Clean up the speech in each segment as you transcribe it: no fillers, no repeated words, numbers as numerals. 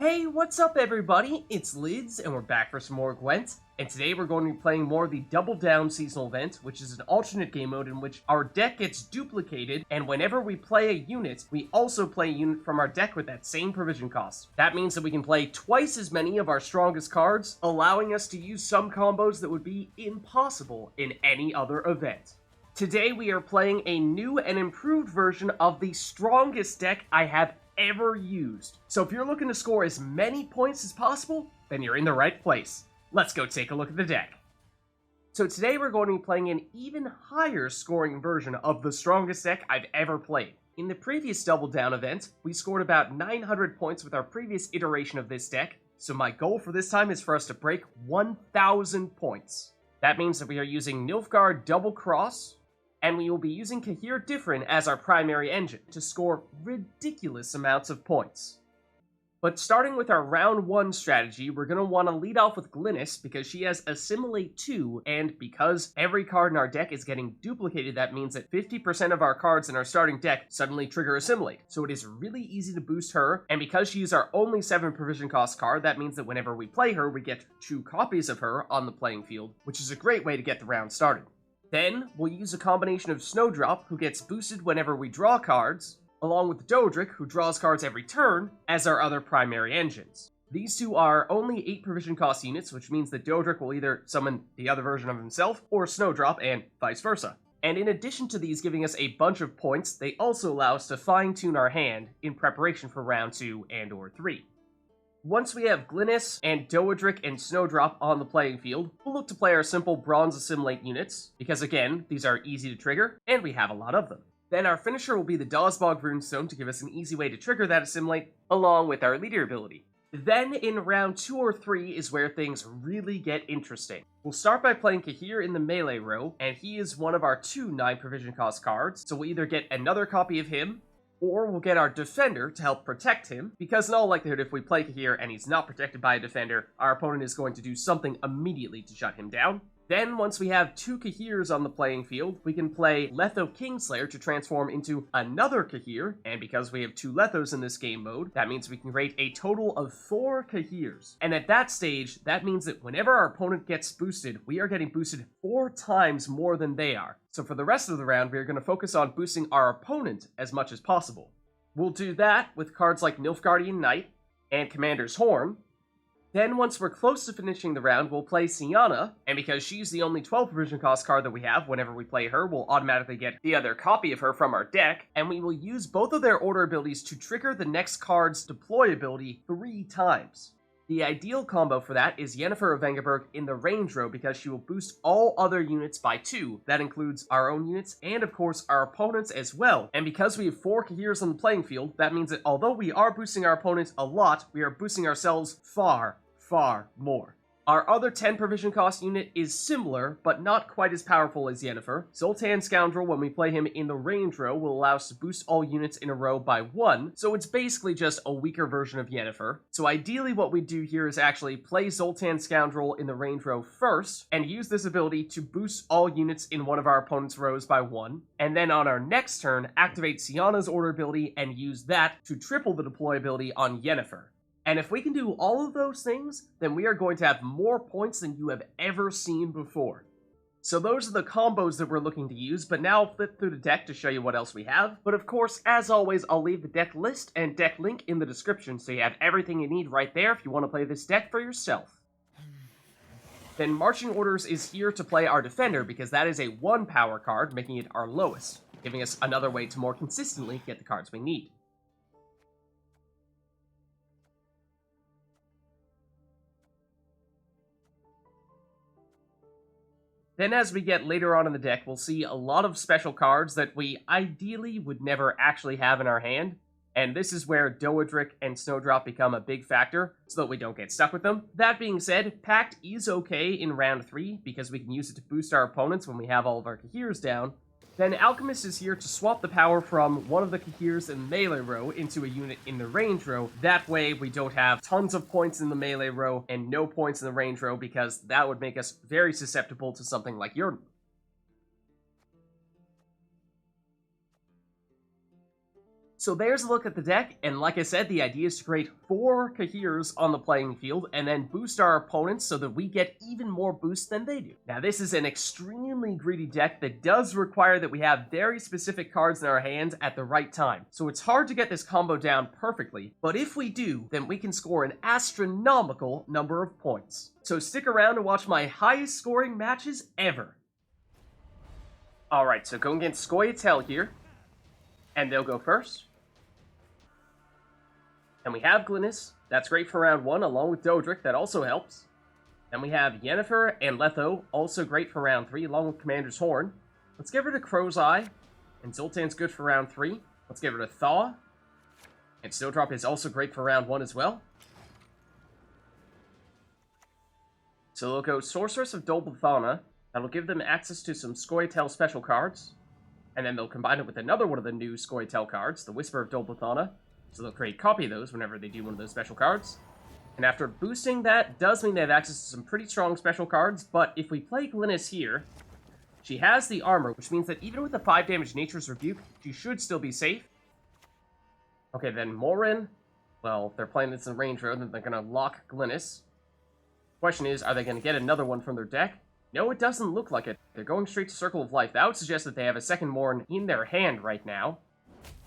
Hey, what's up everybody? It's Lids, and we're back for some more Gwent. And today we're going to be playing more of the Double Down seasonal event, which is an alternate game mode in which our deck gets duplicated, and whenever we play a unit, we also play a unit from our deck with that same provision cost. That means that we can play twice as many of our strongest cards, allowing us to use some combos that would be impossible in any other event. Today we are playing a new and improved version of the strongest deck I have ever used. So if you're looking to score as many points as possible, then you're in the right place. Let's go take a look at the deck. So today we're going to be playing an even higher scoring version of the strongest deck I've ever played. In the previous Double Down event, we scored about 900 points with our previous iteration of this deck, so my goal for this time is for us to break 1,000 points. That means that we are using Nilfgaard Double Cross, and we will be using Cahir Dyffryn as our primary engine to score ridiculous amounts of points. But starting with our round 1 strategy, we're going to want to lead off with Glynnis because she has Assimilate 2, and because every card in our deck is getting duplicated, that means that 50% of our cards in our starting deck suddenly trigger Assimilate. So it is really easy to boost her, and because she is our only 7 provision cost card, that means that whenever we play her, we get 2 copies of her on the playing field, which is a great way to get the round started. Then, we'll use a combination of Snowdrop, who gets boosted whenever we draw cards, along with Doadrick, who draws cards every turn, as our other primary engines. These two are only 8 provision cost units, which means that Doadrick will either summon the other version of himself, or Snowdrop, and vice versa. And in addition to these giving us a bunch of points, they also allow us to fine-tune our hand in preparation for round 2 and or 3. Once we have Glynnis and Doadrick and Snowdrop on the playing field, we'll look to play our simple Bronze Assimilate units, because again, these are easy to trigger, and we have a lot of them. Then our finisher will be the Dazhbog Runestone to give us an easy way to trigger that Assimilate, along with our leader ability. Then in round 2 or 3 is where things really get interesting. We'll start by playing Cahir in the melee row, and he is one of our 2 9 provision cost cards, so we'll either get another copy of him, or we'll get our defender to help protect him, because in all likelihood if we play Cahir and he's not protected by a defender, our opponent is going to do something immediately to shut him down. Then, once we have 2 Cahirs on the playing field, we can play Letho Kingslayer to transform into another Cahir, and because we have 2 Lethos in this game mode, that means we can create a total of 4 Cahirs. And at that stage, that means that whenever our opponent gets boosted, we are getting boosted 4 times more than they are. So for the rest of the round, we are going to focus on boosting our opponent as much as possible. We'll do that with cards like Nilfgaardian Knight and Commander's Horn. Then, once we're close to finishing the round, we'll play Syanna, and because she's the only 12 provision cost card that we have, whenever we play her, we'll automatically get the other copy of her from our deck, and we will use both of their order abilities to trigger the next card's deploy ability 3 times. The ideal combo for that is Yennefer of Vengerberg in the range row because she will boost all other units by 2. That includes our own units and of course our opponents as well. And because we have 4 Cahirs on the playing field, that means that although we are boosting our opponents a lot, we are boosting ourselves far more. Our other 10 provision cost unit is similar, but not quite as powerful as Yennefer. Zoltan Scoundrel, when we play him in the range row, will allow us to boost all units in a row by 1, so it's basically just a weaker version of Yennefer. So ideally what we do here is actually play Zoltan Scoundrel in the range row first, and use this ability to boost all units in one of our opponent's rows by 1, and then on our next turn, activate Syanna's order ability and use that to triple the deploy ability on Yennefer. And if we can do all of those things, then we are going to have more points than you have ever seen before. So those are the combos that we're looking to use, but now I'll flip through the deck to show you what else we have. But of course, as always, I'll leave the deck list and deck link in the description, so you have everything you need right there if you want to play this deck for yourself. Then Marching Orders is here to play our defender, because that is a 1 power card, making it our lowest, giving us another way to more consistently get the cards we need. Then as we get later on in the deck, we'll see a lot of special cards that we ideally would never actually have in our hand, and this is where Doadrick and Snowdrop become a big factor, so that we don't get stuck with them. That being said, Pact is okay in round 3, because we can use it to boost our opponents when we have all of our Cahirs down. Then Alchemist is here to swap the power from one of the Cahirs in the melee row into a unit in the range row. That way we don't have tons of points in the melee row and no points in the range row, because that would make us very susceptible to something like Yrden. So there's a look at the deck, and like I said, the idea is to create 4 Cahirs on the playing field, and then boost our opponents so that we get even more boost than they do. Now this is an extremely greedy deck that does require that we have very specific cards in our hands at the right time, so it's hard to get this combo down perfectly, but if we do, then we can score an astronomical number of points. So stick around and watch my highest scoring matches ever. Alright, so going against Scoia'tael here, and they'll go first. And we have Glynnis, that's great for round 1, along with Doadrick, that also helps. Then we have Yennefer and Letho, also great for round 3, along with Commander's Horn. Let's get rid of Crow's Eye, and Zoltan's good for round 3. Let's get rid of Thaw, and Snowdrop is also great for round 1 as well. So they'll go Sorceress of Dol B'Thana, that'll give them access to some Scoia'tael special cards, and then they'll combine it with another one of the new Scoia'tael cards, the Whisper of Dol B'Thana. So they'll create a copy of those whenever they do one of those special cards. And after boosting that, does mean they have access to some pretty strong special cards, but if we play Glynnis here, she has the armor, which means that even with the 5 damage Nature's Rebuke, she should still be safe. Okay, then Morin, well, if they're playing this in range road, then they're going to lock Glynnis. Question is, are they going to get another one from their deck? No, it doesn't look like it. They're going straight to Circle of Life. That would suggest that they have a second Morin in their hand right now.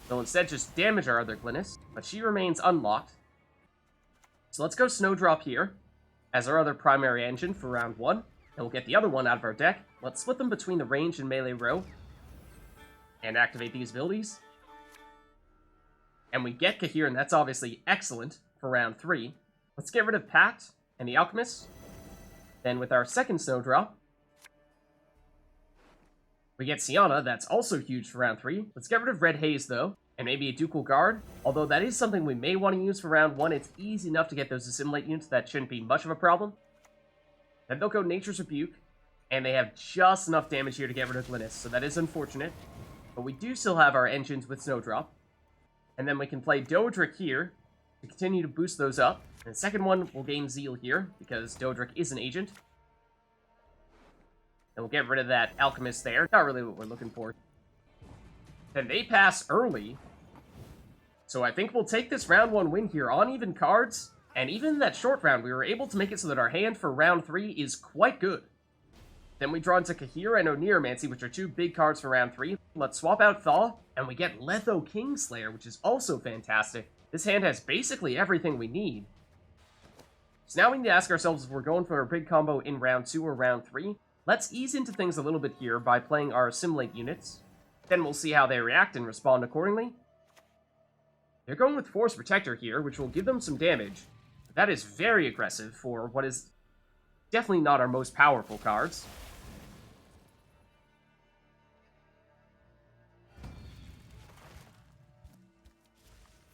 They'll instead just damage our other Glynnis, but she remains unlocked. So let's go Snowdrop here as our other primary engine for round 1, and we'll get the other one out of our deck. Let's split them between the range and melee row, and activate these abilities. And we get Cahir, and that's obviously excellent for round 3. Let's get rid of Pact and the Alchemist. Then with our second Snowdrop, we get Syanna, that's also huge for round 3. Let's get rid of Red Haze, though, and maybe a Ducal Guard. Although that is something we may want to use for round 1. It's easy enough to get those Assimilate units. That shouldn't be much of a problem. Then they'll go Nature's Rebuke, and they have just enough damage here to get rid of Glynnis, so that is unfortunate. But we do still have our engines with Snowdrop. And then we can play Doadrick here to continue to boost those up. And the second one will gain Zeal here, because Doadrick is an agent. And we'll get rid of that Alchemist there. Not really what we're looking for. Then they pass early. So I think we'll take this round 1 win here on even cards. And even in that short round, we were able to make it so that our hand for round 3 is quite good. Then we draw into Cahir and Oneiromancy, which are 2 big cards for round 3. Let's swap out Thaw, and we get Letho Kingslayer, which is also fantastic. This hand has basically everything we need. So now we need to ask ourselves if we're going for a big combo in round 2 or round 3. Let's ease into things a little bit here by playing our Assimilate units. Then we'll see how they react and respond accordingly. They're going with Force Protector here, which will give them some damage. That is very aggressive for what is definitely not our most powerful cards.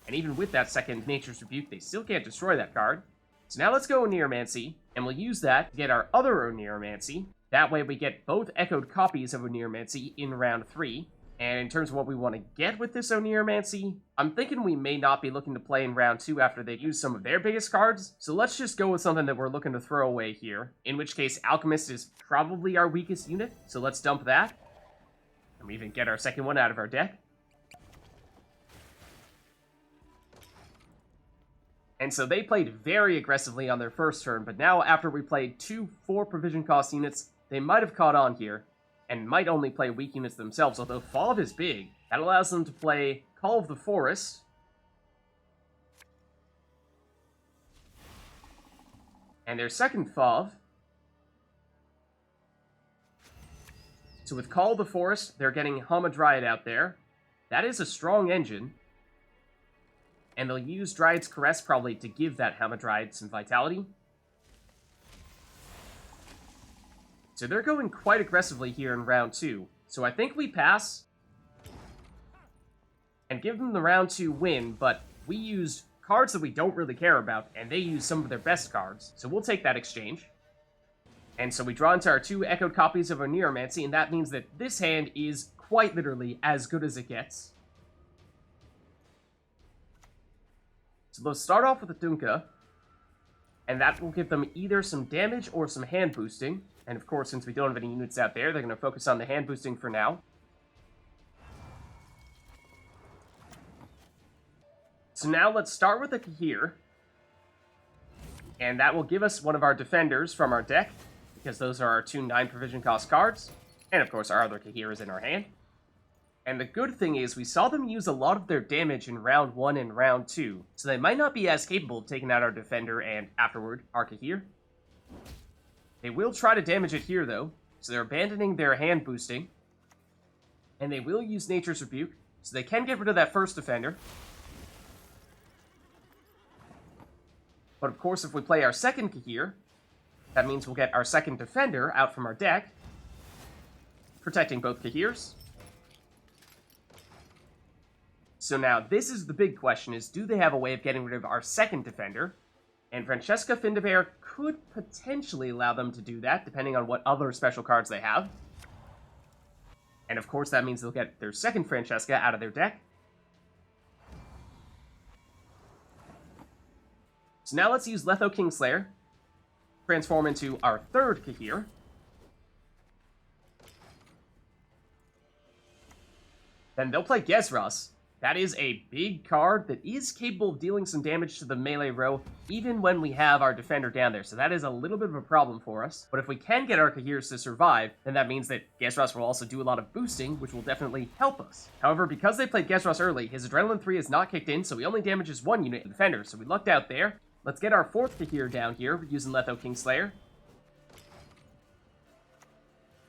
And even with that second Nature's Rebuke, they still can't destroy that card. So now let's go Oneiromancy, and we'll use that to get our other Oneiromancy. That way we get both echoed copies of Oneiromancy in round 3. And in terms of what we want to get with this Oneiromancy, I'm thinking we may not be looking to play in round 2 after they use some of their biggest cards. So let's just go with something that we're looking to throw away here. In which case, Alchemist is probably our weakest unit. So let's dump that. And we even get our second one out of our deck. And so they played very aggressively on their first turn, but now after we played 2 4-provision cost units, they might have caught on here, and might only play weak units themselves, although FOV is big. That allows them to play Call of the Forest, and their second FOV. So with Call of the Forest, they're getting Hamadryad out there. That is a strong engine. And they'll use Dryad's Caress probably to give that Hamadryad some vitality. So they're going quite aggressively here in round 2. So I think we pass and give them the round 2 win, but we used cards that we don't really care about, and they used some of their best cards. So we'll take that exchange. And so we draw into our 2 echoed copies of Oneiromancy, and that means that this hand is quite literally as good as it gets. So they'll start off with a Dunka, and that will give them either some damage or some hand boosting. And of course, since we don't have any units out there, they're going to focus on the hand boosting for now. So now let's start with the Cahir. And that will give us one of our defenders from our deck, because those are our 2 9 provision cost cards. And of course our other Cahir is in our hand. And the good thing is, we saw them use a lot of their damage in round 1 and round 2, so they might not be as capable of taking out our defender and, afterward, our Cahir. They will try to damage it here, though, so they're abandoning their hand boosting. And they will use Nature's Rebuke, so they can get rid of that first defender. But of course, if we play our second Cahir, that means we'll get our second defender out from our deck, protecting both Cahirs. So now, this is the big question, is do they have a way of getting rid of our second defender? And Francesca Findabair could potentially allow them to do that, depending on what other special cards they have. And of course, that means they'll get their second Francesca out of their deck. So now let's use Letho Kingslayer, transform into our third Cahir. Then they'll play Gezras. That is a big card that is capable of dealing some damage to the melee row, even when we have our defender down there. So that is a little bit of a problem for us. But if we can get our Cahirs to survive, then that means that Gezras will also do a lot of boosting, which will definitely help us. However, because they played Gezras early, his Adrenaline 3 is not kicked in, so he only damages 1 unit in defender. So we lucked out there. Let's get our fourth Cahir down here using Letho Kingslayer.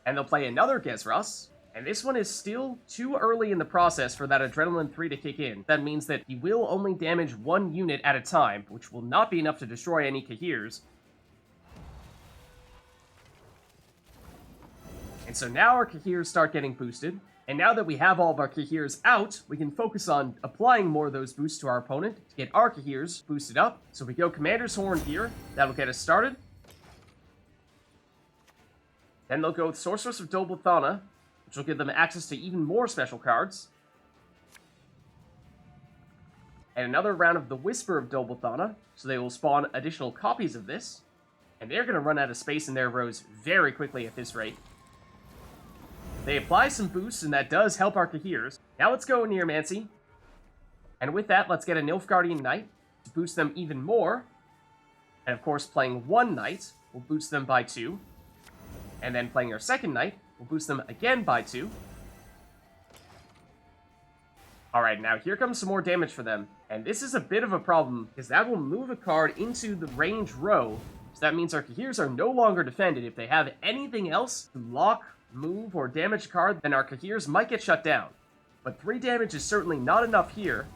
And they'll play another Gezras. And this one is still too early in the process for that Adrenaline 3 to kick in. That means that he will only damage 1 unit at a time, which will not be enough to destroy any Cahirs. And so now our Cahirs start getting boosted. And now that we have all of our Cahirs out, we can focus on applying more of those boosts to our opponent to get our Cahirs boosted up. So we go Commander's Horn here. That'll get us started. Then they'll go with Sorceress of Dol B'Thana, which will give them access to even more special cards. And another round of the Whisper of Dol B'Thana, so they will spawn additional copies of this. And they're going to run out of space in their rows very quickly at this rate. They apply some boosts, and that does help our Cahirs. Now let's go Oneiromancy. And with that, let's get a Nilfgaardian Knight to boost them even more. And of course, playing 1 Knight will boost them by 2. And then playing our second Knight will boost them again by 2. Alright, now here comes some more damage for them. And this is a bit of a problem, because that will move a card into the range row. So that means our Cahirs are no longer defended. If they have anything else to lock, move, or damage a card, then our Cahirs might get shut down. But 3 damage is certainly not enough here.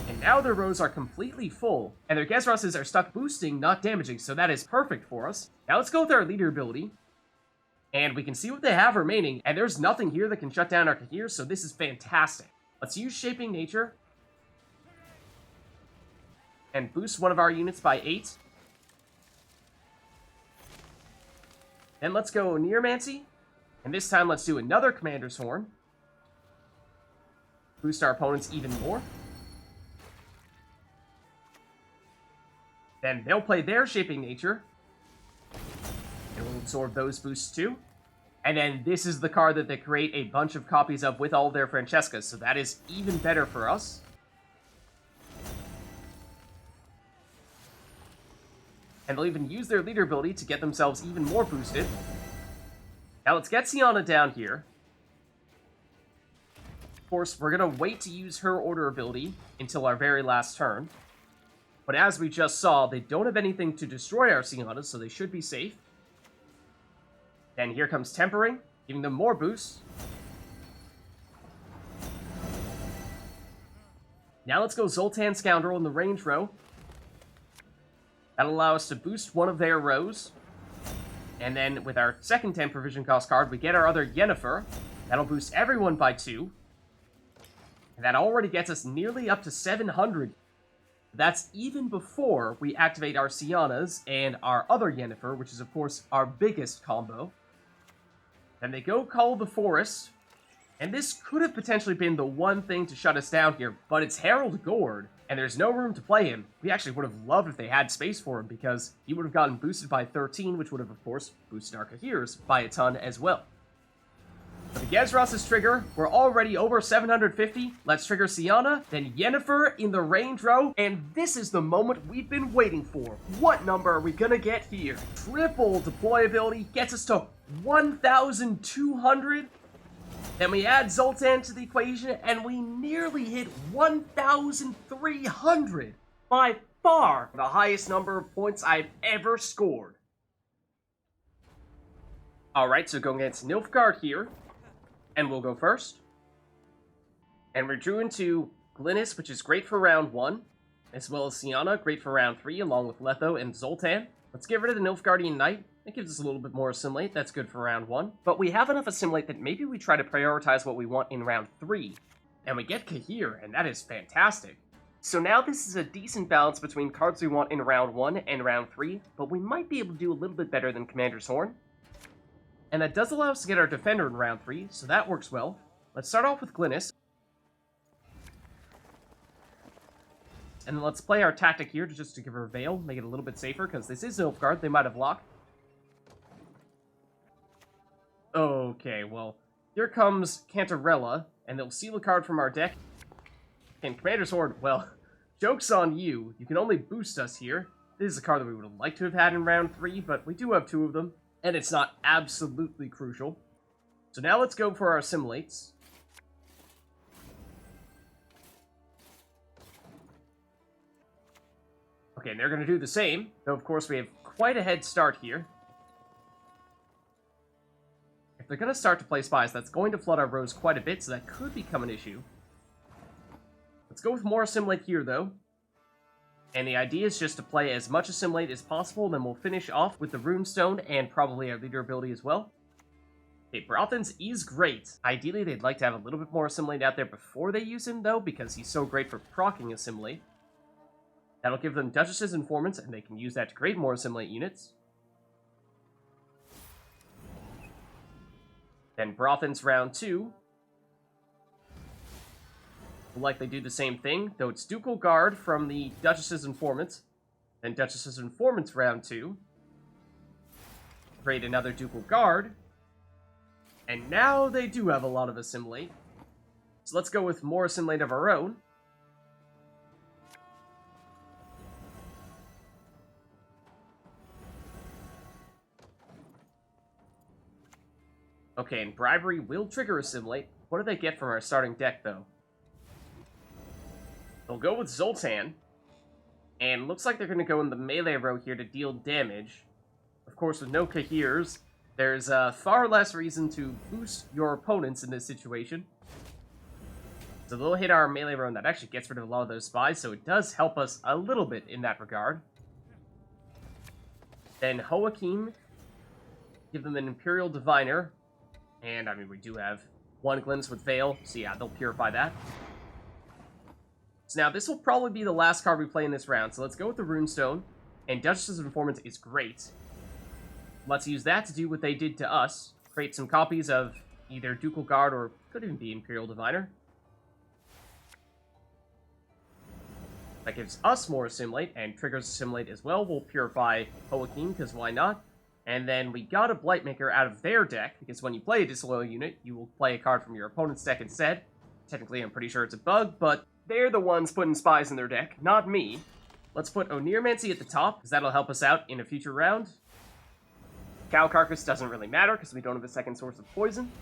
And now their rows are completely full, and their Gezrases are stuck boosting, not damaging, so that is perfect for us. Now let's go with our leader ability. And we can see what they have remaining, and there's nothing here that can shut down our Cahirs, so this is fantastic. Let's use Shaping Nature. And boost one of our units by 8. Then let's go Oneiromancy. And this time let's do another Commander's Horn. Boost our opponents even more. Then they'll play their Shaping Nature. And we'll absorb those boosts too. And then this is the card that they create a bunch of copies of with all of their Francescas, so that is even better for us. And they'll even use their leader ability to get themselves even more boosted. Now let's get Syanna down here. Of course, we're going to wait to use her order ability until our very last turn. But as we just saw, they don't have anything to destroy our Syannas, so they should be safe. Then here comes Tempering, giving them more boosts. Now let's go Zoltan Scoundrel in the range row. That'll allow us to boost one of their rows. And then with our second 10 provision cost card, we get our other Yennefer. That'll boost everyone by 2. And that already gets us nearly up to 700. That's even before we activate our Syannas and our other Yennefer, which is of course our biggest combo. Then they go Call of the Forest. And this could have potentially been the one thing to shut us down here, but it's Harold Gord, and there's no room to play him. We actually would have loved if they had space for him, because he would have gotten boosted by 13, which would have, of course, boosted our Cahirs by a ton as well. The Gezros' trigger, we're already over 750. Let's trigger Syanna, then Yennefer in the range row, and this is the moment we've been waiting for. What number are we gonna get here? Triple deployability gets us to 1,200. Then we add Zoltan to the equation, and we nearly hit 1,300. By far the highest number of points I've ever scored. Alright, so going against Nilfgaard here. And we'll go first. And we're drew into Glynnis, which is great for round 1. As well as Syanna, great for round 3, along with Letho and Zoltan. Let's get rid of the Nilfgaardian Knight. It gives us a little bit more assimilate. That's good for round 1. But we have enough assimilate that maybe we try to prioritize what we want in round 3. And we get Cahir, and that is fantastic. So now this is a decent balance between cards we want in round 1 and round 3, but we might be able to do a little bit better than Commander's Horn. And that does allow us to get our defender in round 3, so that works well. Let's start off with Glynnis. And then let's play our tactic here just to give her a veil, make it a little bit safer, because this is Nilfgaard, they might have locked. Okay, well, here comes Cantarella, and they'll steal a card from our deck. And Commander's Horn, well, joke's on you. You can only boost us here. This is a card that we would have liked to have had in round 3, but we do have 2 of them. And it's not absolutely crucial. So now let's go for our assimilates. Okay, and they're going to do the same. Though, of course, we have quite a head start here. If they're going to start to play spies, that's going to flood our rows quite a bit, so that could become an issue. Let's go with more assimilate here, though. And the idea is just to play as much assimilate as possible, then we'll finish off with the Runestone and probably our leader ability as well. Okay, Brothan's is great. Ideally, they'd like to have a little bit more assimilate out there before they use him, though, because he's so great for proccing assimilate. That'll give them Duchess's Informants, and they can use that to create more assimilate units. Then Brothan's round 2. Will likely do the same thing, though it's Ducal Guard from the Duchess's Informants. Then Duchess's Informants round 2. Create another Ducal Guard. And now they do have a lot of assimilate. So let's go with more assimilate of our own. Okay, and Bribery will trigger assimilate. What do they get from our starting deck, though? They'll go with Zoltan, and looks like they're going to go in the melee row here to deal damage. Of course, with no Cahirs, there's far less reason to boost your opponents in this situation. So they'll hit our melee row, and that actually gets rid of a lot of those spies, so it does help us a little bit in that regard. Then Joachim, give them an Imperial Diviner, and I mean, we do have one Glynnis with Veil, so yeah, they'll purify that. So now, this will probably be the last card we play in this round, so let's go with the Runestone, and Duchess's Informant is great. Let's use that to do what they did to us, create some copies of either Ducal Guard or could even be Imperial Diviner. That gives us more Assimilate, and triggers Assimilate as well. We'll purify Joachim, because why not? And then we got a Blightmaker out of their deck, because when you play a Disloyal unit, you will play a card from your opponent's deck instead. Technically, I'm pretty sure it's a bug, but they're the ones putting spies in their deck, not me. Let's put Oneiromancy at the top, because that'll help us out in a future round. Cow Carcass doesn't really matter, because we don't have a second source of poison.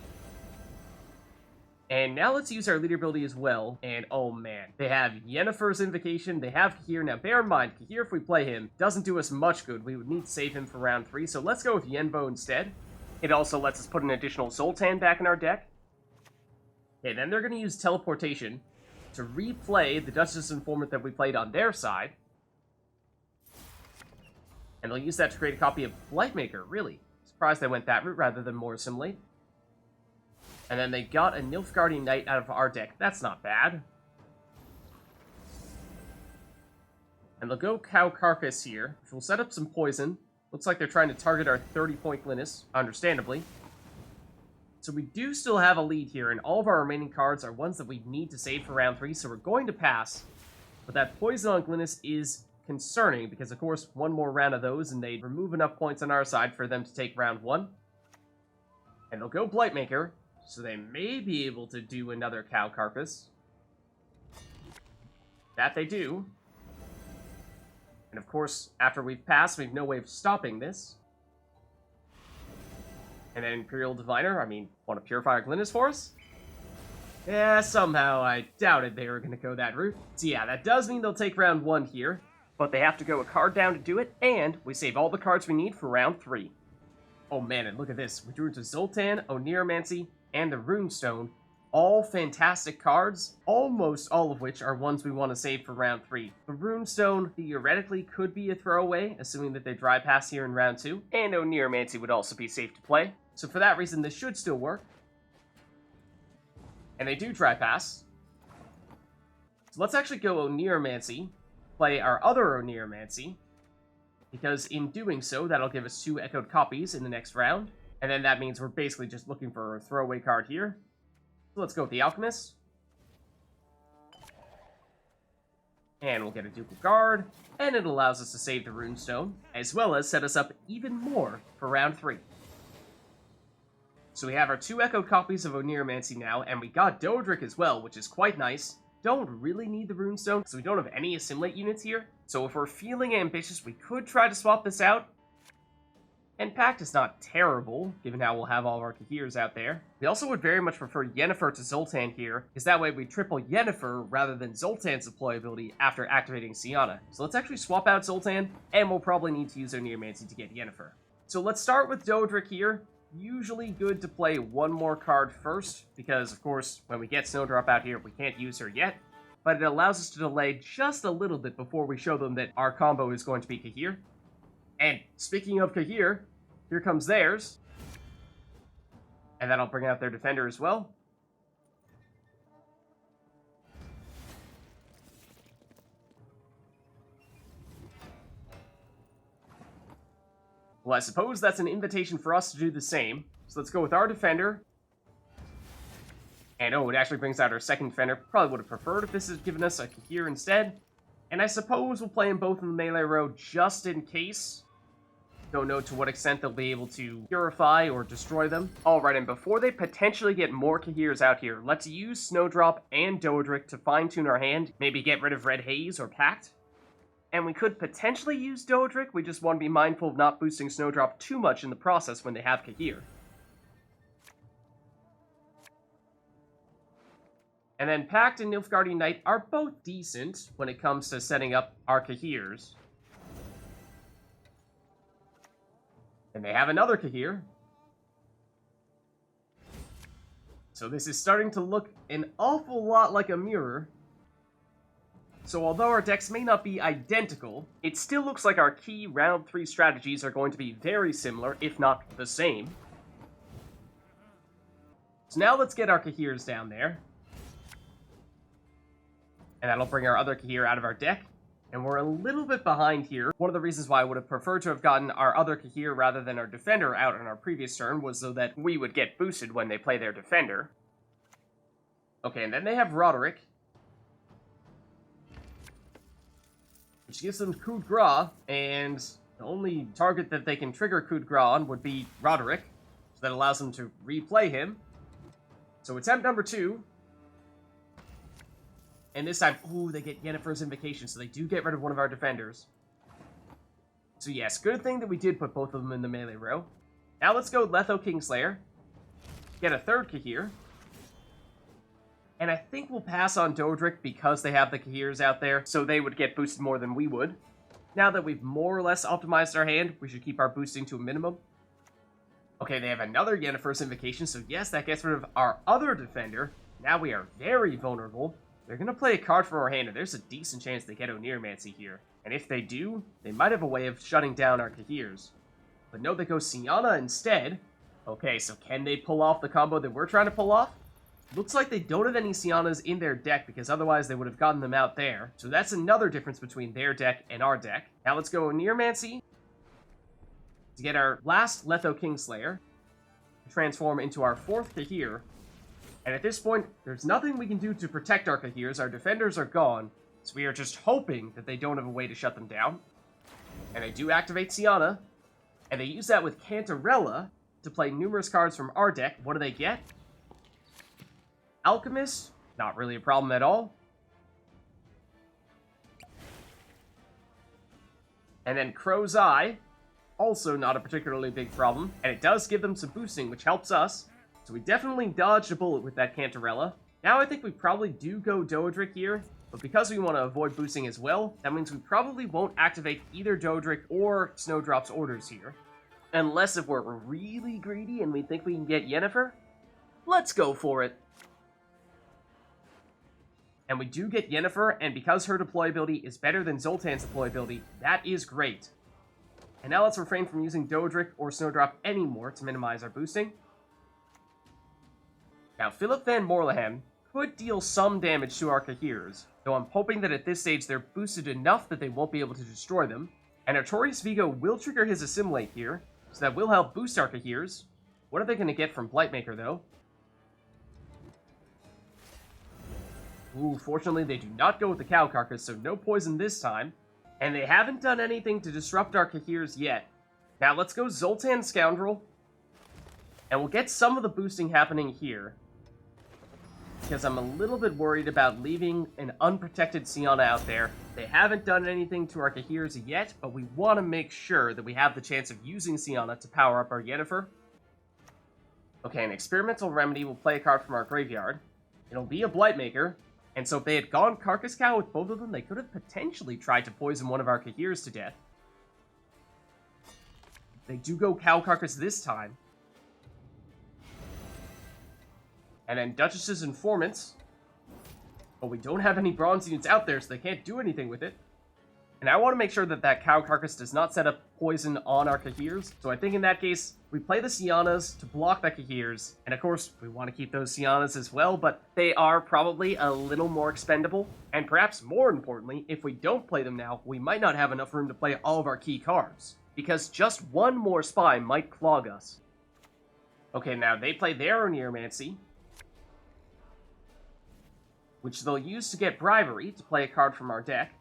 And now let's use our leader ability as well, and oh man, they have Yennefer's Invocation, they have Cahir. Now bear in mind, Cahir, if we play him, doesn't do us much good. We would need to save him for round 3, so let's go with Yenbo instead. It also lets us put an additional Zoltan back in our deck. Okay, then they're going to use Teleportation to replay the Duchess's Informant that we played on their side. And they'll use that to create a copy of Blightmaker, really. Surprised they went that route rather than more Assimilate. And then they got a Nilfgaardian Knight out of our deck. That's not bad. And they'll go Cow Carcass here, which will set up some poison. Looks like they're trying to target our 30-point Glynnis, understandably. So we do still have a lead here, and all of our remaining cards are ones that we need to save for round 3, so we're going to pass. But that poison on Glynnis is concerning, because of course, one more round of those, and they'd remove enough points on our side for them to take round 1. And they'll go Blightmaker, So they may be able to do another cow carcass. That they do. And of course, after we've passed, we have no way of stopping this. And then Imperial Diviner, want to purify our Glynnis for us? Yeah, somehow I doubted they were going to go that route. So yeah, that does mean they'll take round 1 here, but they have to go a card down to do it, and we save all the cards we need for round 3. Oh man, and look at this. We drew into Zoltan, Oneiromancy, and the Runestone. All fantastic cards, almost all of which are ones we want to save for round 3. The Runestone theoretically could be a throwaway, assuming that they dry pass here in round 2, and Oneiromancy would also be safe to play. So for that reason, this should still work. And they do dry pass. So let's actually go Oneiromancy, play our other Oneiromancy, because in doing so, that'll give us 2 echoed copies in the next round. And then that means we're basically just looking for a throwaway card here. So let's go with the Alchemist. And we'll get a Ducal Guard, and it allows us to save the Runestone, as well as set us up even more for round 3. So we have our 2 echoed copies of Oneiromancy now, and we got Doadrick as well, which is quite nice. Don't really need the Runestone, because we don't have any assimilate units here. So if we're feeling ambitious, we could try to swap this out. And Pact is not terrible, given how we'll have all of our Cahirs out there. We also would very much prefer Yennefer to Zoltan here, because that way we triple Yennefer rather than Zoltan's deployability after activating Syanna. So let's actually swap out Zoltan, and we'll probably need to use Oneiromancy to get Yennefer. So let's start with Doadrick here. Usually good to play 1 more card first, because of course, when we get Snowdrop out here, we can't use her yet. But it allows us to delay just a little bit before we show them that our combo is going to be Cahir. And speaking of Cahir, here comes theirs. And that'll bring out their defender as well. Well, I suppose that's an invitation for us to do the same. So let's go with our defender. And oh, it actually brings out our second defender. Probably would have preferred if this had given us a Cahir instead. And I suppose we'll play them both in the melee row just in case. Don't know to what extent they'll be able to purify or destroy them. Alright, and before they potentially get more Cahirs out here, let's use Snowdrop and Doadrick to fine-tune our hand. Maybe get rid of Red Haze or Pact. And we could potentially use Doadrick, we just want to be mindful of not boosting Snowdrop too much in the process when they have Cahir. And then Pact and Nilfgaardian Knight are both decent when it comes to setting up our Cahirs. And they have another Cahir. So this is starting to look an awful lot like a mirror. So although our decks may not be identical, it still looks like our key round 3 strategies are going to be very similar, if not the same. So now let's get our Cahirs down there. And that'll bring our other Cahir out of our deck. And we're a little bit behind here. One of the reasons why I would have preferred to have gotten our other Cahir rather than our defender out on our previous turn was so that we would get boosted when they play their defender. Okay, and then they have Roderick, which gives them Coup de Grace, and the only target that they can trigger Coup de Grace on would be Roderick, so that allows them to replay him. So attempt number 2. And this time, ooh, they get Yennefer's Invocation, so they do get rid of one of our defenders. So yes, good thing that we did put both of them in the melee row. Now let's go Letho Kingslayer. Get a third Cahir. And I think we'll pass on Doadrick because they have the Cahirs out there, so they would get boosted more than we would. Now that we've more or less optimized our hand, we should keep our boosting to a minimum. Okay, they have another Yennefer's Invocation, so yes, that gets rid of our other defender. Now we are very vulnerable. They're going to play a card from our hand, and there's a decent chance they get Oneiromancy here. And if they do, they might have a way of shutting down our Cahirs. But no, they go Syanna instead. Okay, so can they pull off the combo that we're trying to pull off? Looks like they don't have any Syannas in their deck, because otherwise they would have gotten them out there. So that's another difference between their deck and our deck. Now let's go Oneiromancy to get our last Letho Kingslayer, to transform into our 4th Cahir. And at this point, there's nothing we can do to protect our Cahirs. Our defenders are gone, so we are just hoping that they don't have a way to shut them down. And they do activate Syanna, and they use that with Cantarella to play numerous cards from our deck. What do they get? Alchemist, not really a problem at all. And then Crow's Eye, also not a particularly big problem. And it does give them some boosting, which helps us. So we definitely dodged a bullet with that Cantarella. Now I think we probably do go Doadrick here. But because we want to avoid boosting as well, that means we probably won't activate either Doadrick or Snowdrop's orders here. Unless if we're really greedy and we think we can get Yennefer, let's go for it. And we do get Yennefer, and because her deployability is better than Zoltan's deployability, that is great. And now let's refrain from using Doadrick or Snowdrop anymore to minimize our boosting. Now, Philip Van Morlehem could deal some damage to our Cahirs, though I'm hoping that at this stage they're boosted enough that they won't be able to destroy them. And Artorias Vigo will trigger his Assimilate here, so that will help boost our Cahirs. What are they going to get from Blightmaker, though? Ooh, fortunately they do not go with the Cow Carcass, so no poison this time. And they haven't done anything to disrupt our Cahirs yet. Now let's go Zoltan Scoundrel, and we'll get some of the boosting happening here. Because I'm a little bit worried about leaving an unprotected Syanna out there. They haven't done anything to our Cahirs yet, but we want to make sure that we have the chance of using Syanna to power up our Yennefer. Okay, an Experimental Remedy will play a card from our graveyard. It'll be a Blightmaker, and so if they had gone Carcass Cow with both of them, they could have potentially tried to poison one of our Cahirs to death. They do go Cow Carcass this time. And then Duchess's Informants. But we don't have any bronze units out there, so they can't do anything with it. And I want to make sure that that Cow Carcass does not set up poison on our Cahirs. So I think in that case, we play the Syannas to block the Cahirs. And of course, we want to keep those Syannas as well, but they are probably a little more expendable. And perhaps more importantly, if we don't play them now, we might not have enough room to play all of our key cards. Because just one more spy might clog us. Okay, now they play their Oneiromancy, which they'll use to get Bribery to play a card from our deck.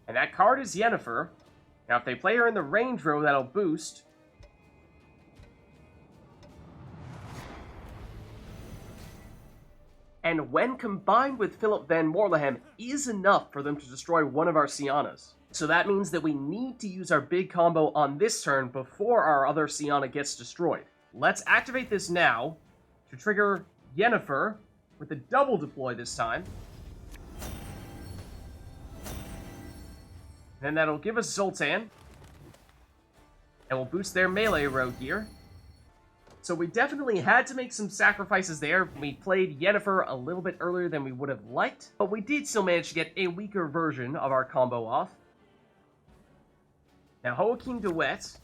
And that card is Yennefer. Now, if they play her in the range row, that'll boost. And when combined with Philip Van Morlehem, is enough for them to destroy one of our Syannas. So that means that we need to use our big combo on this turn before our other Syanna gets destroyed. Let's activate this now to trigger Yennefer with a double deploy this time. Then that'll give us Zoltan. And we'll boost their melee row here. So we definitely had to make some sacrifices there. We played Yennefer a little bit earlier than we would have liked, but we did still manage to get a weaker version of our combo off. Now Joachim de Wet,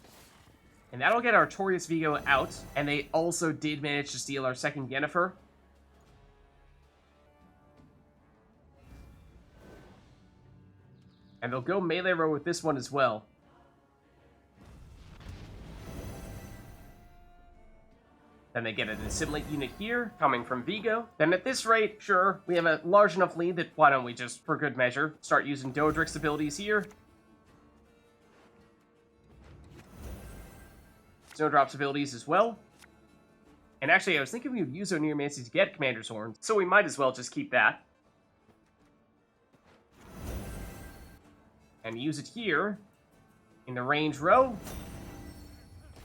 and that'll get our Artorias Vigo out, and they also did manage to steal our second Yennefer. And they'll go melee row with this one as well. Then they get an Assimilate unit here, coming from Vigo. Then at this rate, sure, we have a large enough lead that why don't we just, for good measure, start using Doadrick's abilities here. Snowdrop's abilities as well. And actually, I was thinking we would use Oneiromancy to get Commander's Horn, so we might as well just keep that. And use it here, in the range row.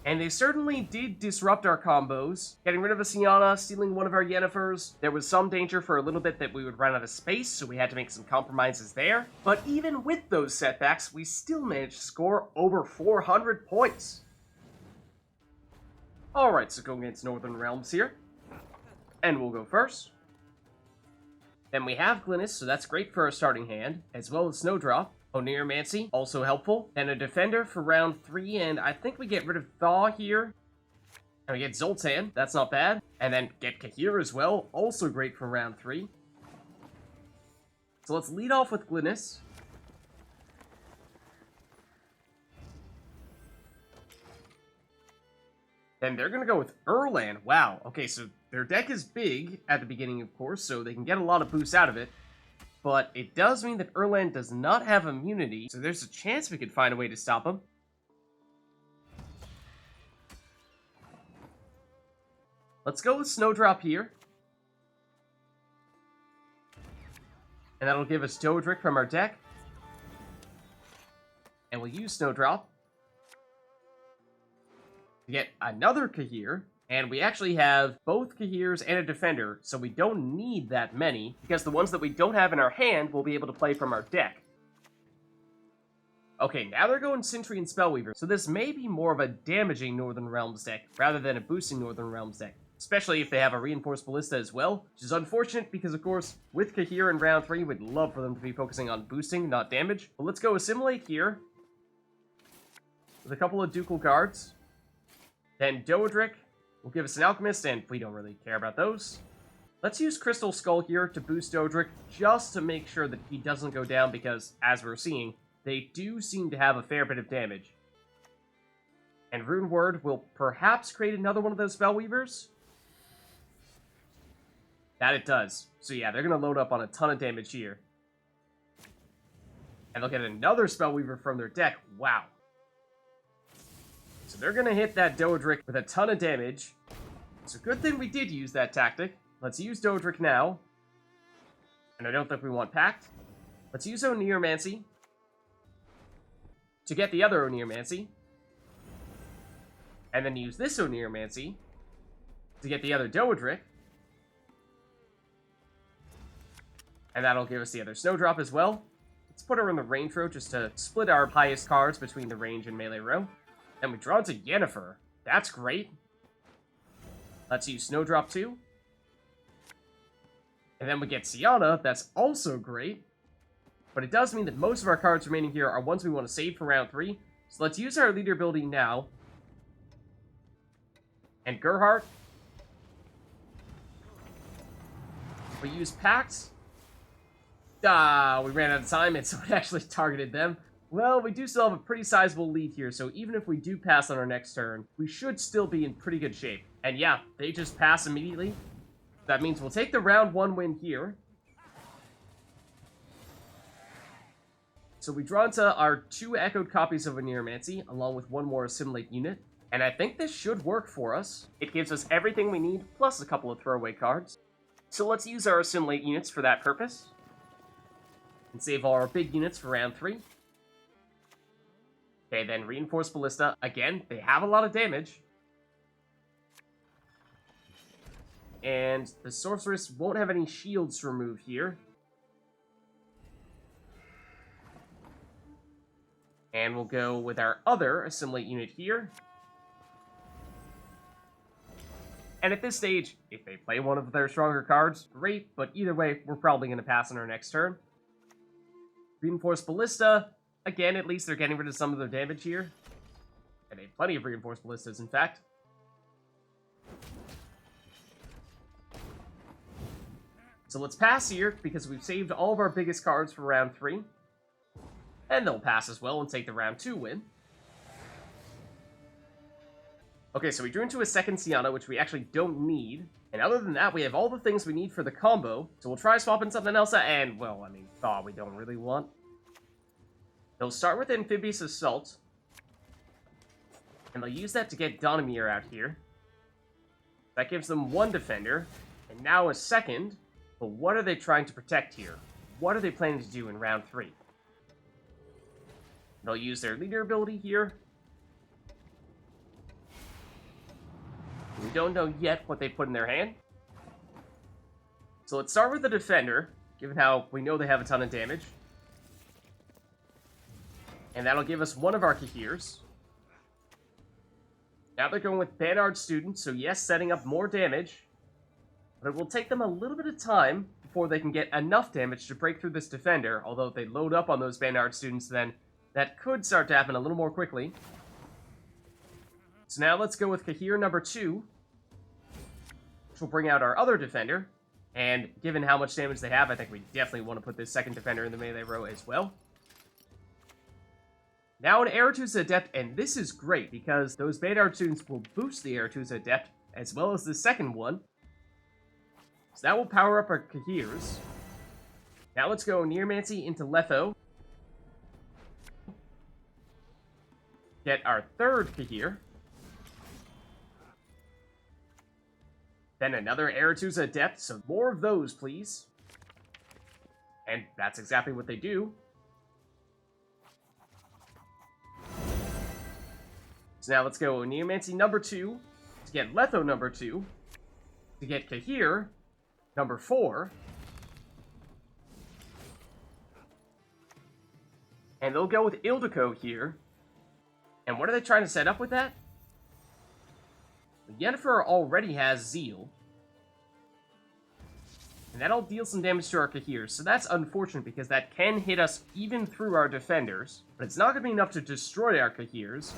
And they certainly did disrupt our combos, getting rid of a Syanna, stealing one of our Yennefers. There was some danger for a little bit that we would run out of space, so we had to make some compromises there. But even with those setbacks, we still managed to score over 400 points. Alright, so going against Northern Realms here. And we'll go first. Then we have Glynnis, so that's great for our starting hand, as well as Snowdrop. Oneiromancy, also helpful. And a Defender for round 3, and I think we get rid of Thaw here. And we get Zoltan, that's not bad. And then get Cahir as well, also great for round 3. So let's lead off with Glynnis. Then they're going to go with Erland. Wow, okay, so their deck is big at the beginning, of course, so they can get a lot of boosts out of it. But it does mean that Erland does not have immunity, so there's a chance we could find a way to stop him. Let's go with Snowdrop here. And that'll give us Doadrick from our deck. And we'll use Snowdrop to get another Cahir. And we actually have both Cahirs and a Defender, so we don't need that many, because the ones that we don't have in our hand we'll be able to play from our deck. Okay, now they're going Sentry and Spellweaver, so this may be more of a damaging Northern Realms deck, rather than a boosting Northern Realms deck. Especially if they have a Reinforced Ballista as well, which is unfortunate because, of course, with Cahir in round 3, we'd love for them to be focusing on boosting, not damage. But let's go Assimilate here, with a couple of Ducal Guards. Then Doadrick will give us an Alchemist, and we don't really care about those. Let's use Crystal Skull here to boost Doadrick, just to make sure that he doesn't go down, because, as we're seeing, they do seem to have a fair bit of damage. And Rune Word will perhaps create another one of those Spellweavers. That it does. So yeah, they're going to load up on a ton of damage here. And they'll get another Spellweaver from their deck. Wow. So they're going to hit that Doadrick with a ton of damage. It's a good thing we did use that tactic. Let's use Doadrick now. And I don't think we want Pact. Let's use Oneiromancy to get the other Oneiromancy. And then use this Oneiromancy to get the other Doadrick. And that'll give us the other Snowdrop as well. Let's put her in the range row just to split our highest cards between the range and melee row. And we draw into Yennefer. That's great. Let's use Snowdrop too. And then we get Syanna. That's also great. But it does mean that most of our cards remaining here are ones we want to save for round 3. So let's use our leader ability now. And Gerhardt. We use Pact. We ran out of time, and so it actually targeted them. Well, we do still have a pretty sizable lead here, so even if we do pass on our next turn, we should still be in pretty good shape. And yeah, they just pass immediately. That means we'll take the round 1 win here. So we draw into our 2 echoed copies of Oneiromancy, along with 1 more Assimilate unit. And I think this should work for us. It gives us everything we need, plus a couple of throwaway cards. So let's use our Assimilate units for that purpose. And save all our big units for round 3. Okay, then Reinforced Ballista. Again, they have a lot of damage. And the Sorceress won't have any shields to remove here. And we'll go with our other Assimilate unit here. And at this stage, if they play one of their stronger cards, great, but either way, we're probably going to pass on our next turn. Reinforced Ballista. Again, at least they're getting rid of some of their damage here. And they have plenty of Reinforced Ballistas, in fact. So let's pass here, because we've saved all of our biggest cards for round 3. And they'll pass as well and take the round 2 win. Okay, so we drew into a second Syanna, which we actually don't need. And other than that, we have all the things we need for the combo. So we'll try swapping something else out, and, well, I mean, Thaw we don't really want. They'll start with Amphibious Assault. And they'll use that to get Donimir out here. That gives them 1 defender. And now a second. But what are they trying to protect here? What are they planning to do in round 3? They'll use their leader ability here. We don't know yet what they put in their hand. So let's start with the defender, given how we know they have a ton of damage. And that'll give us 1 of our Cahirs. Now they're going with Bannard Student, so yes, setting up more damage. But it will take them a little bit of time before they can get enough damage to break through this defender, although if they load up on those Bannard Students, then that could start to happen a little more quickly. So now let's go with Cahir number 2, which will bring out our other defender. And given how much damage they have, I think we definitely want to put this second defender in the melee row as well. Now an Aretusa Adept, and this is great because those Bannard students will boost the Aretusa Adept as well as the second one. So that will power up our Cahirs. Now let's go Oneiromancy into Letho. Get our third Cahir. Then another Aretusa Adept, so more of those, please. And that's exactly what they do. So now let's go Oneiromancy number 2, to get Letho number 2, to get Cahir number 4, and they'll go with Ildiko here. And what are they trying to set up with that? Yennefer already has Zeal, and that'll deal some damage to our Cahir, so that's unfortunate because that can hit us even through our defenders, but it's not going to be enough to destroy our Cahirs.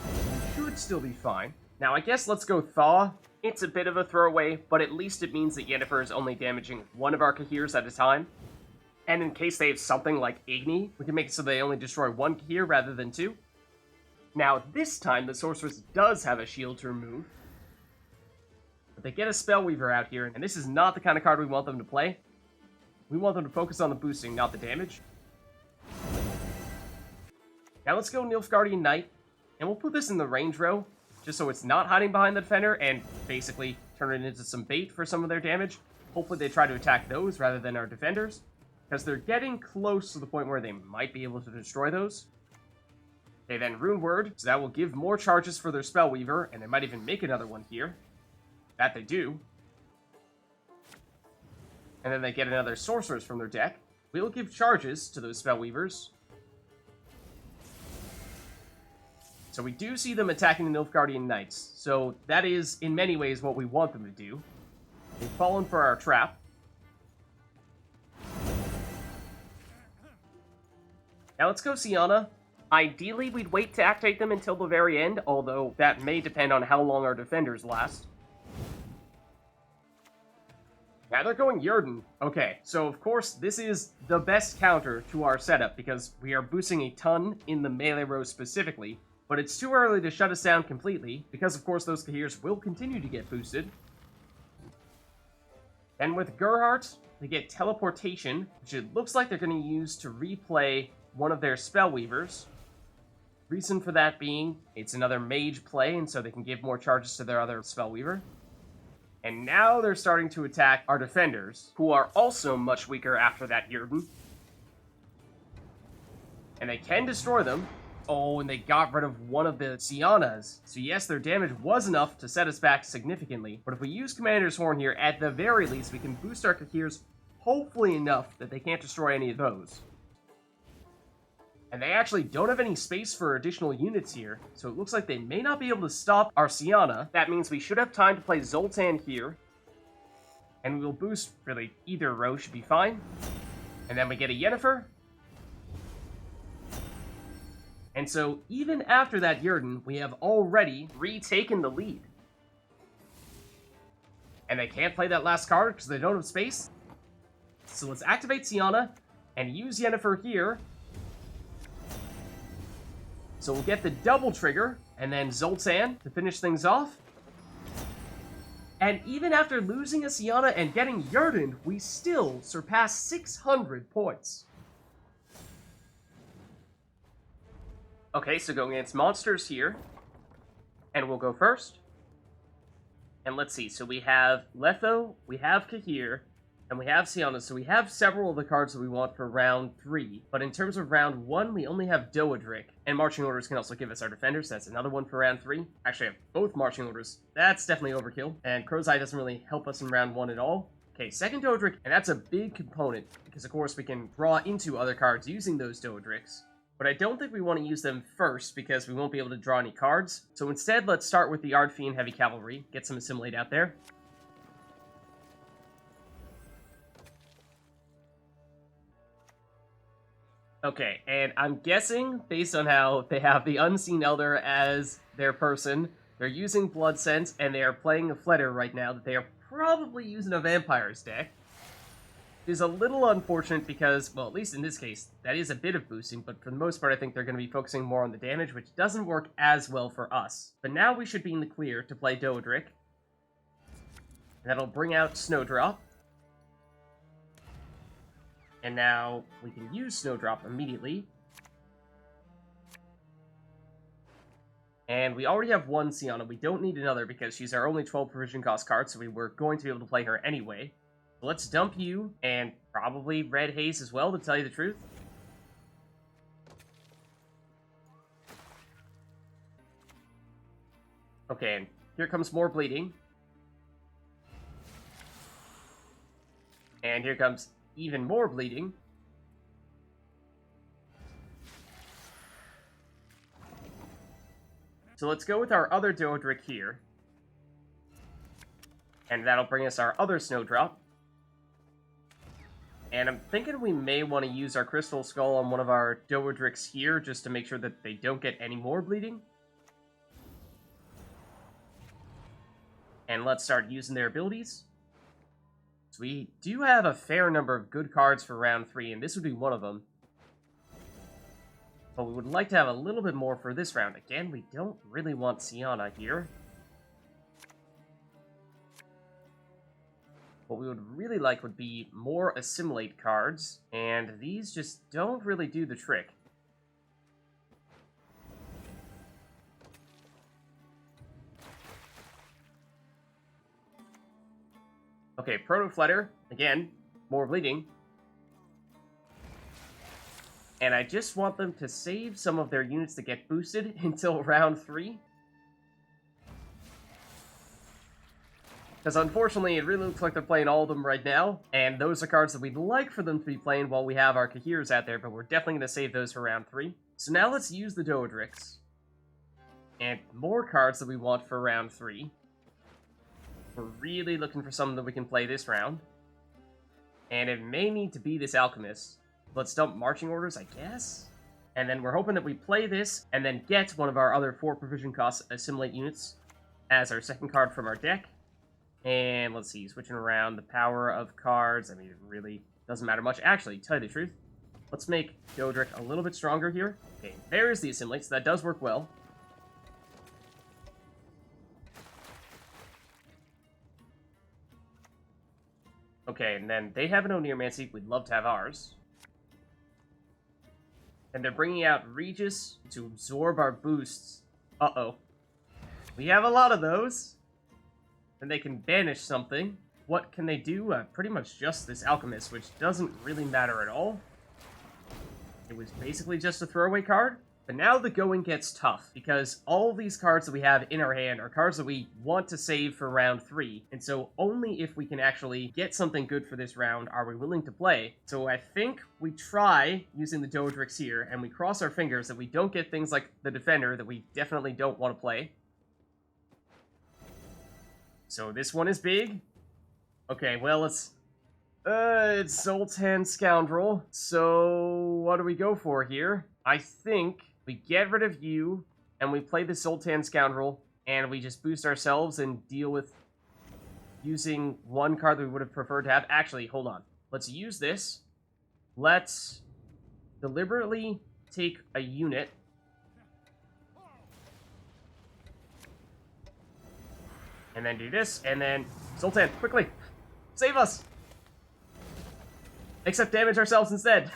We should still be fine. Now, I guess let's go Thaw. It's a bit of a throwaway, but at least it means that Yennefer is only damaging one of our Cahirs at a time. And in case they have something like Igni, we can make it so they only destroy one Cahir rather than 2. Now, this time, the Sorceress does have a shield to remove. But they get a Spellweaver out here, and this is not the kind of card we want them to play. We want them to focus on the boosting, not the damage. Now let's go Nilfgaardian Knight, and we'll put this in the range row, just so it's not hiding behind the defender, and basically turn it into some bait for some of their damage. Hopefully they try to attack those rather than our defenders, because they're getting close to the point where they might be able to destroy those. Okay, then Rune Word, so that will give more charges for their Spellweaver, and they might even make another one here. That they do. And then they get another Sorceress from their deck. We'll give charges to those Spellweavers. So we do see them attacking the Nilfgaardian Knights. So that is, in many ways, what we want them to do. They've fallen for our trap. Now let's go Syanna. Ideally, we'd wait to activate them until the very end, although that may depend on how long our defenders last. Now they're going Yrden. Okay, so of course this is the best counter to our setup because we are boosting a ton in the melee row specifically, but it's too early to shut us down completely because of course those Cahirs will continue to get boosted. And with Gerhardt, they get Teleportation, which it looks like they're going to use to replay one of their Spellweavers. Reason for that being, it's another mage play, and so they can give more charges to their other Spellweaver. And now they're starting to attack our defenders, who are also much weaker after that Yrden. And they can destroy them. Oh, and they got rid of one of the Syannas. So yes, their damage was enough to set us back significantly. But if we use Commander's Horn here, at the very least, we can boost our Cahirs hopefully enough that they can't destroy any of those. And they actually don't have any space for additional units here, so it looks like they may not be able to stop our Syanna. That means we should have time to play Zoltan here. And we'll boost, really, either row should be fine. And then we get a Yennefer. And so, even after that Yrden, we have already retaken the lead. And they can't play that last card because they don't have space. So let's activate Syanna and use Yennefer here. So we'll get the double trigger, and then Zoltan to finish things off. And even after losing a Syanna and getting Yrden, we still surpass 600 points. Okay, so going against monsters here. And we'll go first. And let's see, so we have Letho, we have Cahir, and we have Syanna, so we have several of the cards that we want for round 3. But in terms of round 1, we only have Doadrick. And Marching Orders can also give us our defenders, that's another one for round 3. Actually, I have both Marching Orders. That's definitely overkill. And Crow's Eye doesn't really help us in round 1 at all. Okay, second Doadrick, and that's a big component, because of course we can draw into other cards using those Doadricks. But I don't think we want to use them first, because we won't be able to draw any cards. So instead, let's start with the Ffion Heavy Cavalry, get some Assimilate out there. Okay, and I'm guessing, based on how they have the Unseen Elder as their person, they're using Blood Sense, and they are playing a Fletter right now, that they are probably using a Vampire's deck. It is a little unfortunate because, well, at least in this case, that is a bit of boosting, but for the most part I think they're going to be focusing more on the damage, which doesn't work as well for us. But now we should be in the clear to play Doadrick. That'll bring out Snowdrop. And now we can use Snowdrop immediately. And we already have one Syanna. We don't need another because she's our only 12 provision cost card, so we were going to be able to play her anyway. Let's dump you, and probably red Haze as well, to tell you the truth. Okay, and here comes more bleeding. And here comes even more bleeding. So let's go with our other Doadrick here. And that'll bring us our other Snowdrop. And I'm thinking we may want to use our Crystal Skull on one of our Doadricks here, just to make sure that they don't get any more bleeding. And let's start using their abilities. So we do have a fair number of good cards for round 3, and this would be one of them. But we would like to have a little bit more for this round. Again, we don't really want Syanna here. What we would really like would be more Assimilate cards, and these just don't really do the trick. Okay, Proto-Flutter, again, more bleeding. And I just want them to save some of their units to get boosted until round 3. Because unfortunately, it really looks like they're playing all of them right now, and those are cards that we'd like for them to be playing while we have our Cahirs out there, but we're definitely going to save those for round 3. So now let's use the Doadricks. And more cards that we want for round 3. We're really looking for something that we can play this round. And it may need to be this Alchemist. Let's dump Marching Orders, I guess? And then we're hoping that we play this, and then get one of our other 4 provision cost Assimilate units as our second card from our deck. And let's see, switching around the power of cards. I mean, it really doesn't matter much. Actually, to tell you the truth, let's make Doadrick a little bit stronger here. Okay, there is the Assimilate, so that does work well. Okay, and then they have an Oneiromancy. We'd love to have ours. And they're bringing out Regis to absorb our boosts. Uh-oh. We have a lot of those. And they can banish something. What can they do? Pretty much just this Alchemist, which doesn't really matter at all. It was basically just a throwaway card. But now the going gets tough, because all these cards that we have in our hand are cards that we want to save for round 3, and so only if we can actually get something good for this round are we willing to play. So I think we try using the Doadricks here, and we cross our fingers that we don't get things like the Defender that we definitely don't want to play. So this one is big. Okay, well, it's Zoltan Scoundrel, so what do we go for here? I think we get rid of you, and we play the Zoltan Scoundrel, and we just boost ourselves and deal with using one card that we would have preferred to have. Actually, hold on. Let's use this. Let's deliberately take a unit. And then do this, and then... Zoltan, quickly! Save us! Except damage ourselves instead.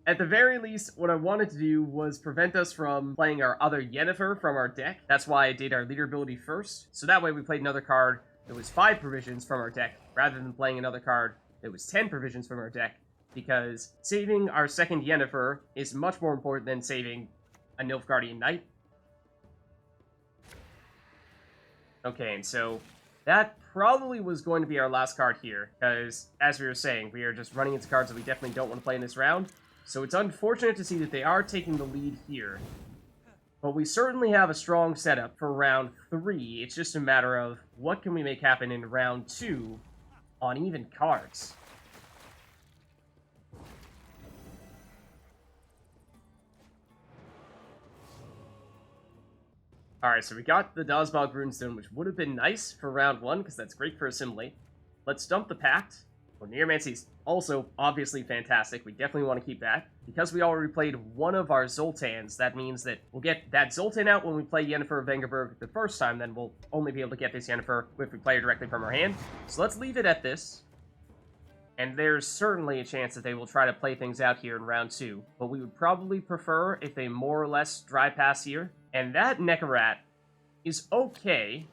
At the very least, what I wanted to do was prevent us from playing our other Yennefer from our deck. That's why I did our leader ability first. So that way we played another card that was 5 provisions from our deck, rather than playing another card that was 10 provisions from our deck, because saving our second Yennefer is much more important than saving a Nilfgaardian Knight. Okay, and so that probably was going to be our last card here, because, as we were saying, we are just running into cards that we definitely don't want to play in this round. So it's unfortunate to see that they are taking the lead here. But we certainly have a strong setup for round 3. It's just a matter of what can we make happen in round 2 on even cards. Alright, so we got the Dazhbog Runestone, which would have been nice for round 1, because that's great for Assimilate. Let's dump the Pact. Oneiromancy is also obviously fantastic. We definitely want to keep that. Because we already played one of our Zoltans, that means that we'll get that Zoltan out when we play Yennefer of Vengerberg the first time, then we'll only be able to get this Yennefer if we play her directly from our hand. So let's leave it at this. And there's certainly a chance that they will try to play things out here in round 2. But we would probably prefer if they more or less dry pass here. And that Nekarat is okay.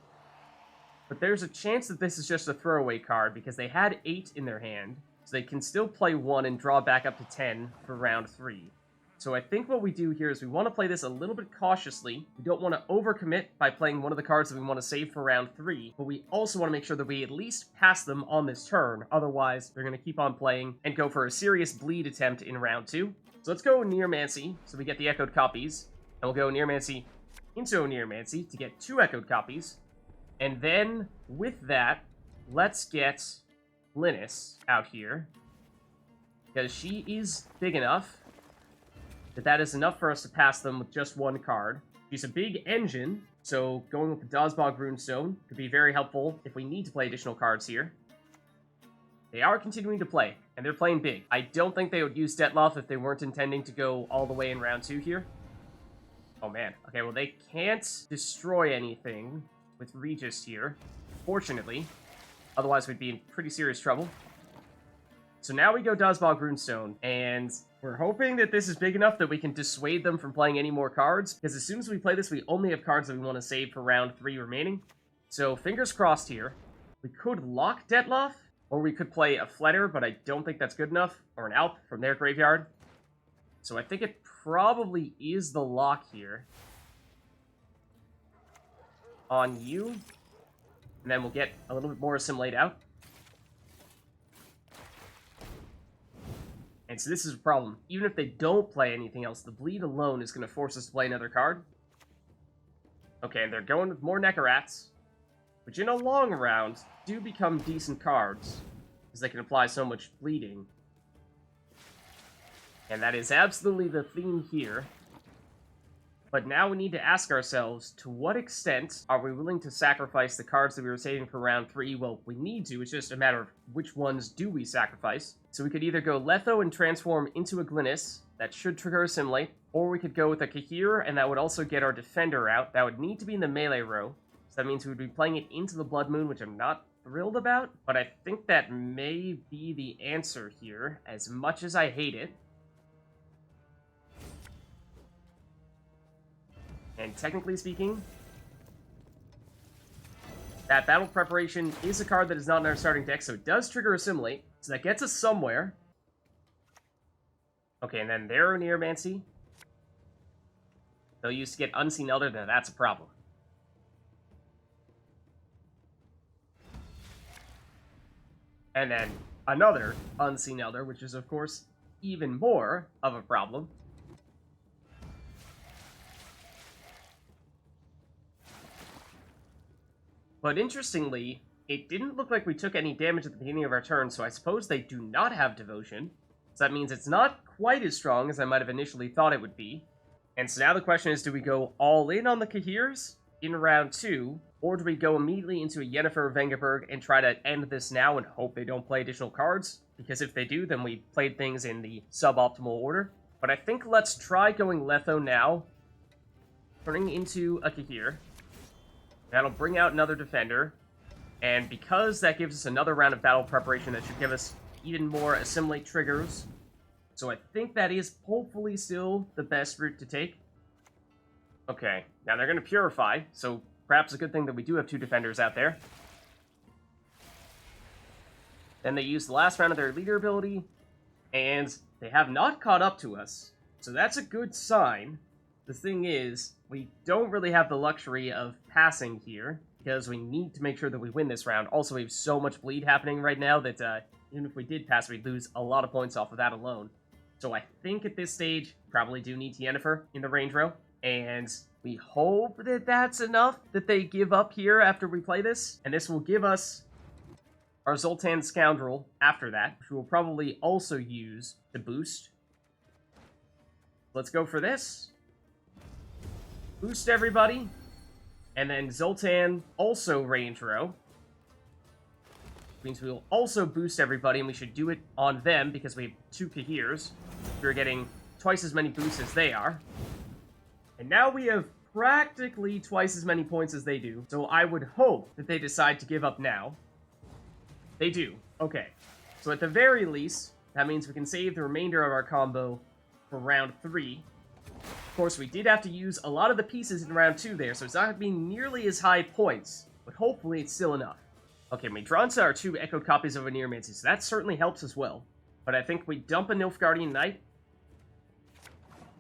But there's a chance that this is just a throwaway card because they had 8 in their hand, so they can still play 1 and draw back up to 10 for round 3. So I think what we do here is we want to play this a little bit cautiously. We don't want to overcommit by playing one of the cards that we want to save for round 3, but we also want to make sure that we at least pass them on this turn. Otherwise, they're going to keep on playing and go for a serious bleed attempt in round 2. So let's go Oneiromancy, so we get the echoed copies. And we'll go Oneiromancy into Oneiromancy to get 2 echoed copies. And then, with that, let's get Glynnis out here. Because she is big enough that is enough for us to pass them with just 1 card. She's a big engine, so going with the Dazhbog Runestone could be very helpful if we need to play additional cards here. They are continuing to play, and they're playing big. I don't think they would use Detlaff if they weren't intending to go all the way in round 2 here. Oh man. Okay, well they can't destroy anything with Regis here, fortunately. Otherwise we'd be in pretty serious trouble. So now we go Dazhbog Runestone, and we're hoping that this is big enough that we can dissuade them from playing any more cards, because as soon as we play this, we only have cards that we want to save for round 3 remaining. So fingers crossed here. We could lock Detlaff, or we could play a Fletter, but I don't think that's good enough, or an Alp from their graveyard. So I think it probably is the lock here on you, and then we'll get a little bit more Assimilate out. And so this is a problem. Even if they don't play anything else, the bleed alone is going to force us to play another card. Okay, and they're going with more Neckarats, which in a long round do become decent cards, because they can apply so much bleeding. And that is absolutely the theme here. But now we need to ask ourselves, to what extent are we willing to sacrifice the cards that we were saving for round 3? Well, we need to, it's just a matter of which ones do we sacrifice. So we could either go Letho and transform into a Glynnis, that should trigger Assimilate, or we could go with a Cahir, and that would also get our Defender out. That would need to be in the melee row, so that means we would be playing it into the Blood Moon, which I'm not thrilled about, but I think that may be the answer here, as much as I hate it. And technically speaking, that Battle Preparation is a card that is not in our starting deck, so it does trigger Assimilate, so that gets us somewhere. Okay, and then their Oneiromancy. They'll use to get Unseen Elder, now that's a problem. And then another Unseen Elder, which is, of course, even more of a problem. But interestingly, it didn't look like we took any damage at the beginning of our turn, so I suppose they do not have Devotion. So that means it's not quite as strong as I might have initially thought it would be. And so now the question is, do we go all in on the Cahirs in round 2, or do we go immediately into a Yennefer of Vengerberg and try to end this now and hope they don't play additional cards? Because if they do, then we played things in the suboptimal order. But I think let's try going Letho now, turning into a Cahir. That'll bring out another Defender, and because that gives us another round of Battle Preparation, that should give us even more Assimilate triggers. So I think that is hopefully still the best route to take. Okay, now they're going to Purify, so perhaps a good thing that we do have 2 Defenders out there. Then they use the last round of their Leader ability, and they have not caught up to us, so that's a good sign. The thing is, we don't really have the luxury of passing here, because we need to make sure that we win this round. Also, we have so much bleed happening right now that even if we did pass, we'd lose a lot of points off of that alone. So I think at this stage, probably do need Yennefer in the range row, and we hope that that's enough that they give up here after we play this, and this will give us our Zoltan Scoundrel after that, which we'll probably also use to boost. Let's go for this. Boost everybody, and then Zoltan also range row. Means we will also boost everybody, and we should do it on them because we have 2 Cahirs. We're getting twice as many boosts as they are. And now we have practically twice as many points as they do, so I would hope that they decide to give up now. They do. Okay. So at the very least, that means we can save the remainder of our combo for round 3. Of course, we did have to use a lot of the pieces in round 2 there, so it's not going to be nearly as high points but hopefully it's still enough. Okay, we draw into our 2 echoed copies of Oneiromancy, so that certainly helps as well. But I think we dump a Nilfgaardian Knight.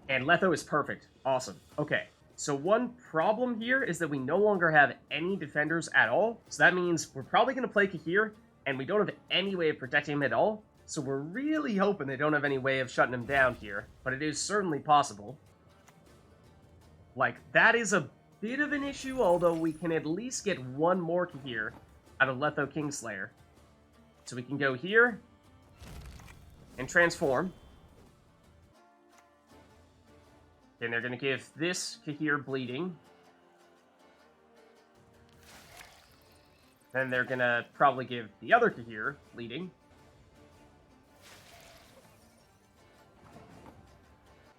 And Letho is perfect. Awesome. Okay, so one problem here is that we no longer have any defenders at all. So that means we're probably going to play Cahir, and we don't have any way of protecting him at all. So we're really hoping they don't have any way of shutting him down here. But it is certainly possible. Like, that is a bit of an issue, although we can at least get one more Cahir out of Letho Kingslayer. So we can go here and transform. And they're going to give this Cahir bleeding. Then they're going to probably give the other Cahir bleeding.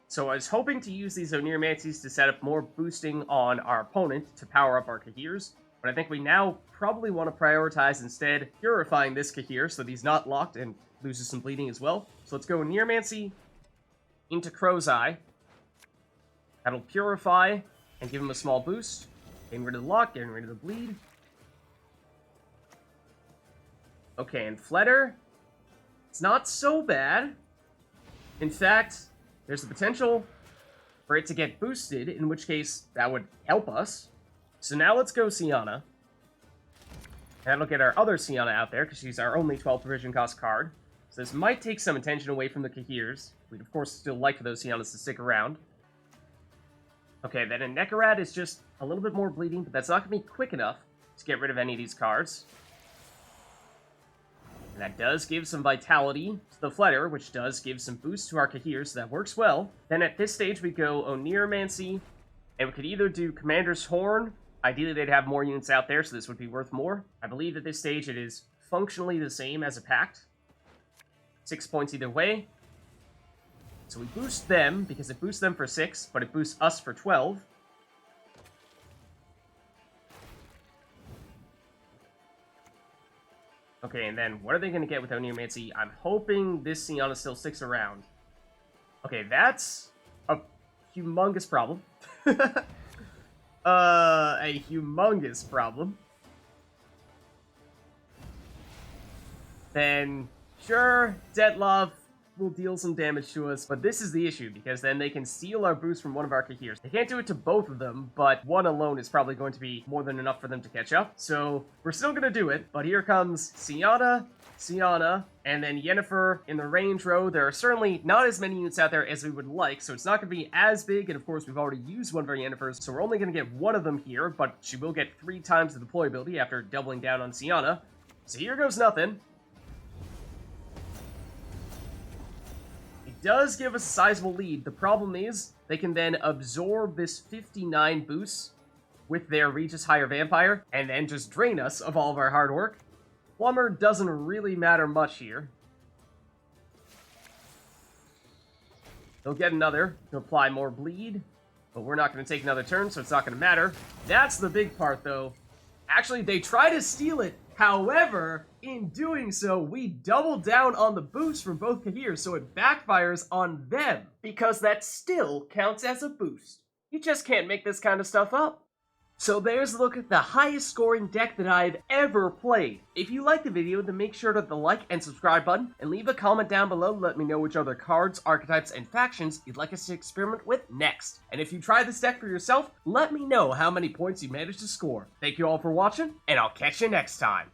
So I was hoping to use these Oneiromancies to set up more boosting on our opponent to power up our Cahirs. But I think we now probably want to prioritize instead purifying this Cahir so that he's not locked and loses some bleeding as well. So let's go Oneiromancy into Crow's Eye. That'll purify and give him a small boost. Getting rid of the lock, getting rid of the bleed. Okay, and Fletter. It's not so bad. In fact, there's the potential for it to get boosted, in which case that would help us. So now let's go Syanna. And look at our other Syanna out there, because she's our only 12 provision cost card. So this might take some attention away from the Cahirs. We'd of course still like for those Syannas to stick around. Okay, then a Nekarad is just a little bit more bleeding, but that's not going to be quick enough to get rid of any of these cards. And that does give some vitality to the Fletter, which does give some boost to our Cahir, so that works well. Then at this stage we go Oneiromancy, and we could either do Commander's Horn. Ideally they'd have more units out there, so this would be worth more. I believe at this stage it is functionally the same as a Pact. 6 points either way. So we boost them, because it boosts them for 6, but it boosts us for 12. Okay, and then what are they going to get with Oneiromancy? I'm hoping this Syanna still sticks around. Okay, that's a humongous problem. A humongous problem. Then, sure, Detlaff will deal some damage to us, but this is the issue, because then they can steal our boost from one of our Cahirs. They can't do it to both of them, but one alone is probably going to be more than enough for them to catch up. So we're still going to do it, but here comes Syanna, and then Yennefer in the range row. There are certainly not as many units out there as we would like, so it's not going to be as big, and of course we've already used one of our Yennefers, so we're only going to get one of them here, but she will get 3 times the deployability after doubling down on Syanna. So here goes nothing. Does give us a sizable lead. The problem is they can then absorb this 59 boost with their Regis Higher Vampire and then just drain us of all of our hard work. Plumber doesn't really matter much here. They'll get another to apply more bleed, but we're not going to take another turn, so it's not going to matter. That's the big part, though. Actually, they try to steal it. However, in doing so, we double down on the boost from both Cahir, so it backfires on them, because that still counts as a boost. You just can't make this kind of stuff up. So there's a look at the highest scoring deck that I've ever played. If you liked the video, then make sure to hit the like and subscribe button, and leave a comment down below to let me know which other cards, archetypes, and factions you'd like us to experiment with next. And if you try this deck for yourself, let me know how many points you managed to score. Thank you all for watching, and I'll catch you next time.